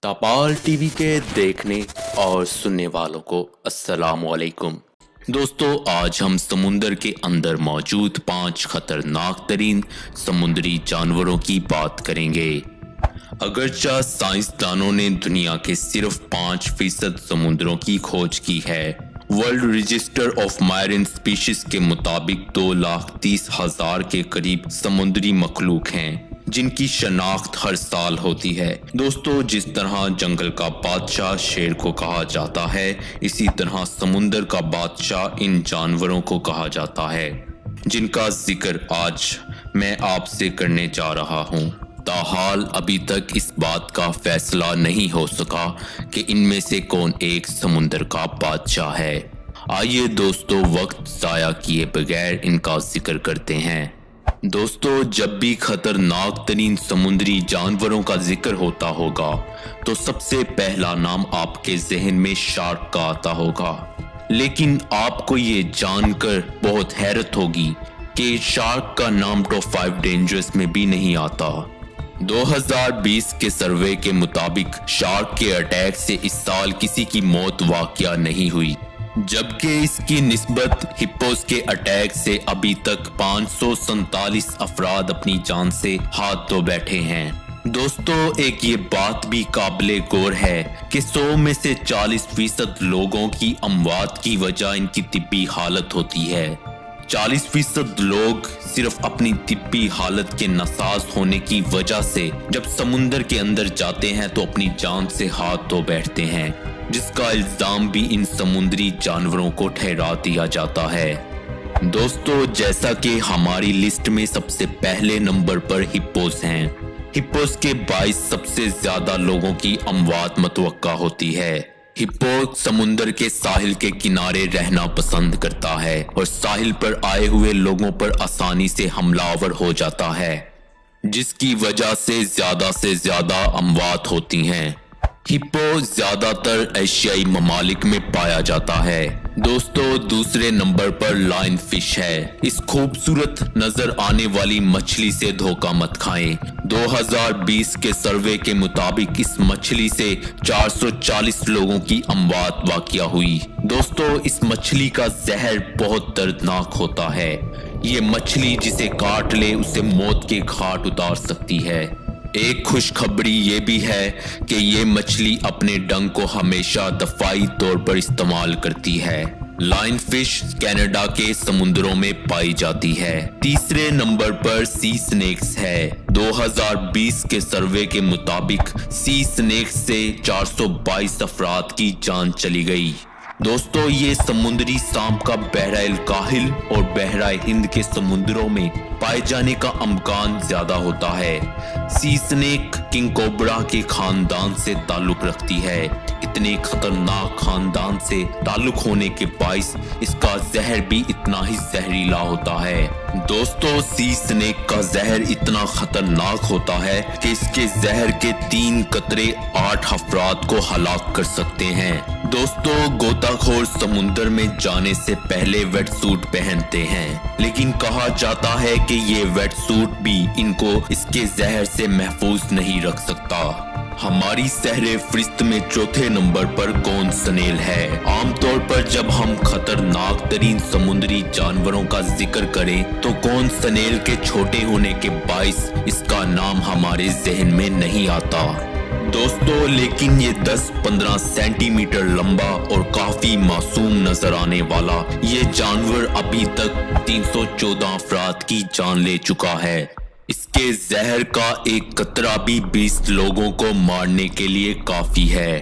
तपाल TV के देखने और सुनने वालों को अस्सलाम वालेकुम। दोस्तों, आज हम समुंदर के अंदर मौजूद 5 खतरनाक तरीन समुद्री जानवरों की बात करेंगे। अगरचा साइंसदानों ने दुनिया के सिर्फ 5% समुद्रों की खोज की है। World register of marine species के मुताबिक 2,30,000 के करीब समुद्री मखलूक हैं जिनकी शनाख्त हर साल होती है। दोस्तों, जिस तरह जंगल का बादशाह शेर को कहा जाता है, इसी तरह समुंदर का बादशाह इन जानवरों को कहा जाता है जिनका जिक्र आज मैं आपसे करने जा रहा हूँ। ताहाल अभी तक इस बात का फैसला नहीं हो सका कि इनमें से कौन एक समुंदर का बादशाह है। आइए दोस्तों, वक्त ज़ाया किए बगैर इनका जिक्र करते हैं। दोस्तों, जब भी खतरनाक तरीन समुद्री जानवरों का जिक्र होता होगा तो सबसे पहला नाम आपके जहन में शार्क का आता होगा। लेकिन आपको ये जानकर बहुत हैरत होगी कि शार्क का नाम टॉप 5 डेंजरस में भी नहीं आता। 2020 के सर्वे के मुताबिक शार्क के अटैक से इस साल किसी की मौत वाकया नहीं हुई, जबकि इसकी निस्बत हिप्पोस के अटैक से अभी तक 547 अफराद अपनी जान से हाथ धो बैठे हैं। दोस्तों, एक ये बात भी काबिले गौर है कि 100 में से 40% लोगों की अमवात की वजह इनकी तिब्बी हालत होती है। 40% लोग सिर्फ अपनी तिब्बी हालत के नासाज होने की वजह से जब समुंदर के अंदर जाते हैं तो अपनी जान से हाथ धो बैठते हैं, जिसका इल्जाम भी इन समुद्री जानवरों को ठहरा दिया जाता है। दोस्तों, जैसा कि हमारी लिस्ट में सबसे पहले नंबर पर हिप्पोस हैं। हिप्पोस के 22 सबसे ज्यादा लोगों की अमवात मुतवक्का होती है। हिप्पो समुंदर के साहिल के किनारे रहना पसंद करता है और साहिल पर आए हुए लोगों पर आसानी से हमलावर हो जाता है, जिसकी वजह से ज्यादा अमवात होती हैं। हिप्पो ज्यादातर एशियाई ममालिक में पाया जाता है। दोस्तों, दूसरे नंबर पर लायन फिश है। इस खूबसूरत नजर आने वाली मछली से धोखा मत खाएं। 2020 के सर्वे के मुताबिक इस मछली से 440 लोगों की अमवात वाकया हुई। दोस्तों, इस मछली का जहर बहुत दर्दनाक होता है। ये मछली जिसे काट ले उसे मौत के घाट उतार सकती है। एक खुशखबरी ये भी है कि ये मछली अपने डंक को हमेशा दफाई तौर पर इस्तेमाल करती है। लायन फिश कनाडा के समुद्रों में पाई जाती है। तीसरे नंबर पर सी स्नेक्स है। 2020 के सर्वे के मुताबिक सी स्नेक्स से 422 अफराद की जान चली गई। दोस्तों, ये समुद्री सांप का बहराइल काहिल और बहराए हिंद के समुद्रों में पाए जाने का अमकान ज्यादा होता है। सी स्नेक किंग कोबरा के खानदान से ताल्लुक रखती है। इतने खतरनाक खानदान से ताल्लुक होने के बाइस इसका जहर भी इतना ही जहरीला होता है। दोस्तों, सी स्नेक का जहर इतना खतरनाक होता है कि इसके जहर के 3 कतरे 8 अफराद को हलाक कर सकते हैं। दोस्तों, गोताखोर समुंदर में जाने से पहले वेट सूट पहनते हैं, लेकिन कहा जाता है कि ये वेट सूट भी इनको इसके जहर से महफूज नहीं रख सकता। हमारी सहरे फरिश्त में चौथे नंबर पर कौन स्नेल है। आमतौर पर जब हम खतरनाक तरीन समुद्री जानवरों का जिक्र करें तो कौन स्नेल के छोटे होने के बाइस इसका नाम हमारे जहन में नहीं आता। दोस्तों, लेकिन ये 10-15 सेंटीमीटर लंबा और काफी मासूम नजर आने वाला ये जानवर अभी तक 314 अफराद की जान ले चुका है। इसके जहर का एक कतरा भी 20 लोगों को मारने के लिए काफी है।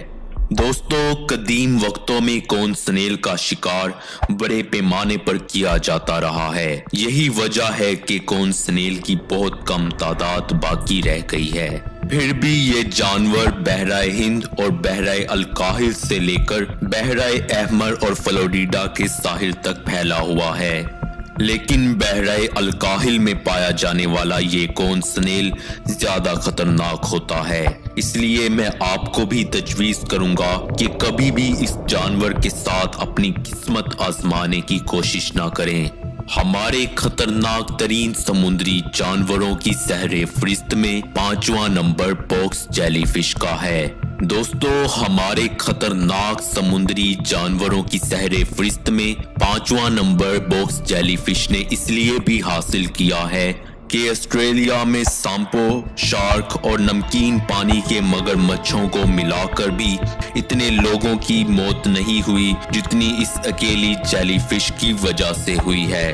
दोस्तों, कदीम वक्तों में कौन स्नेल का शिकार बड़े पैमाने पर किया जाता रहा है। यही वजह है कि कौन स्नेल की बहुत कम तादाद बाकी रह गई है। फिर भी ये जानवर बहराए हिंद और बहराए अलकाहिल से लेकर बहराए अहमर और फ्लोरिडा के साहिल तक फैला हुआ है। लेकिन बहराए अलकाहिल में पाया जाने वाला ये कौन स्नेल ज्यादा खतरनाक होता है। इसलिए मैं आपको भी तजवीज करूंगा कि कभी भी इस जानवर के साथ अपनी किस्मत आजमाने की कोशिश ना करें। हमारे खतरनाक तरीन समुद्री जानवरों की सहरे फरिश्त में 5वां नंबर बॉक्स जेलीफिश का है। دوستو ہمارے خطرناک سمندری جانوروں کی سہرے فہرست میں 5واں نمبر باکس جیلی فش نے اس لیے بھی حاصل کیا ہے کہ آسٹریلیا میں سامپو، شارک اور نمکین پانی کے مگر مچھوں کو ملا کر بھی اتنے لوگوں کی موت نہیں ہوئی جتنی اس اکیلی جیلی فش کی وجہ سے ہوئی ہے۔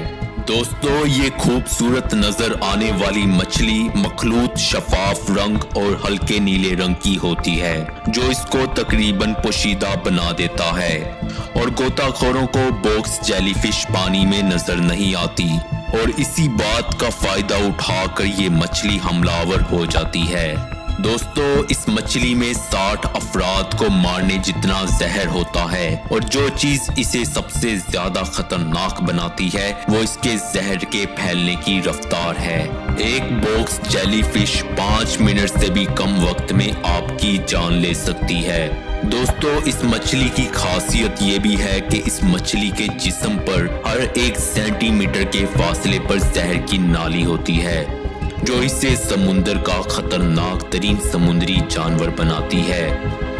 دوستو یہ خوبصورت نظر آنے والی مچھلی مخلوط شفاف رنگ اور ہلکے نیلے رنگ کی ہوتی ہے جو اس کو تقریباً پوشیدہ بنا دیتا ہے، اور غوطہ خوروں کو باکس جیلی فش پانی میں نظر نہیں آتی، اور اسی بات کا فائدہ اٹھا کر یہ مچھلی حملہ آور ہو جاتی ہے۔ دوستو اس مچھلی میں 60 افراد کو مارنے جتنا زہر ہوتا ہے، اور جو چیز اسے سب سے زیادہ خطرناک بناتی ہے وہ اس کے زہر کے پھیلنے کی رفتار ہے۔ ایک باکس جیلی فش 5 منٹ سے بھی کم وقت میں آپ کی جان لے سکتی ہے۔ دوستو اس مچھلی کی خاصیت یہ بھی ہے کہ اس مچھلی کے جسم پر ہر 1 سینٹی میٹر کے فاصلے پر زہر کی نالی ہوتی ہے جو اسے سمندر کا خطرناک ترین سمندری جانور بناتی ہے،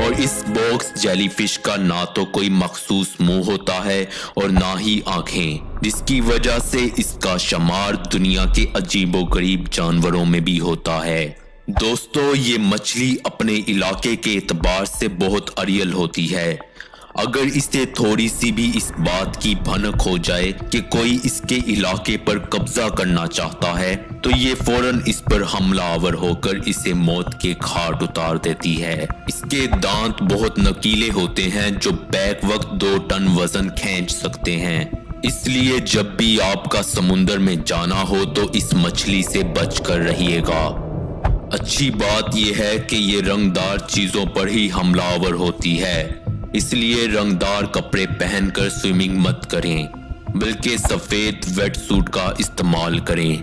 اور اس باکس جیلی فش کا نہ تو کوئی مخصوص منہ ہوتا ہے اور نہ ہی آنکھیں، جس کی وجہ سے اس کا شمار دنیا کے عجیب و غریب جانوروں میں بھی ہوتا ہے۔ دوستو یہ مچھلی اپنے علاقے کے اعتبار سے بہت اریل ہوتی ہے۔ اگر اسے تھوڑی سی بھی اس بات کی بھنک ہو جائے کہ کوئی اس کے علاقے پر قبضہ کرنا چاہتا ہے تو یہ فوراً اس پر حملہ آور ہو کر اسے موت کے گھاٹ اتار دیتی ہے۔ اس کے دانت بہت نکیلے ہوتے ہیں جو بیک وقت 2 ٹن وزن کھینچ سکتے ہیں، اس لیے جب بھی آپ کا سمندر میں جانا ہو تو اس مچھلی سے بچ کر رہیے گا۔ اچھی بات یہ ہے کہ یہ رنگدار چیزوں پر ہی حملہ آور ہوتی ہے، اس لیے رنگدار کپڑے پہن کر سوئمنگ مت کریں بلکہ سفید ویٹ سوٹ کا استعمال کریں۔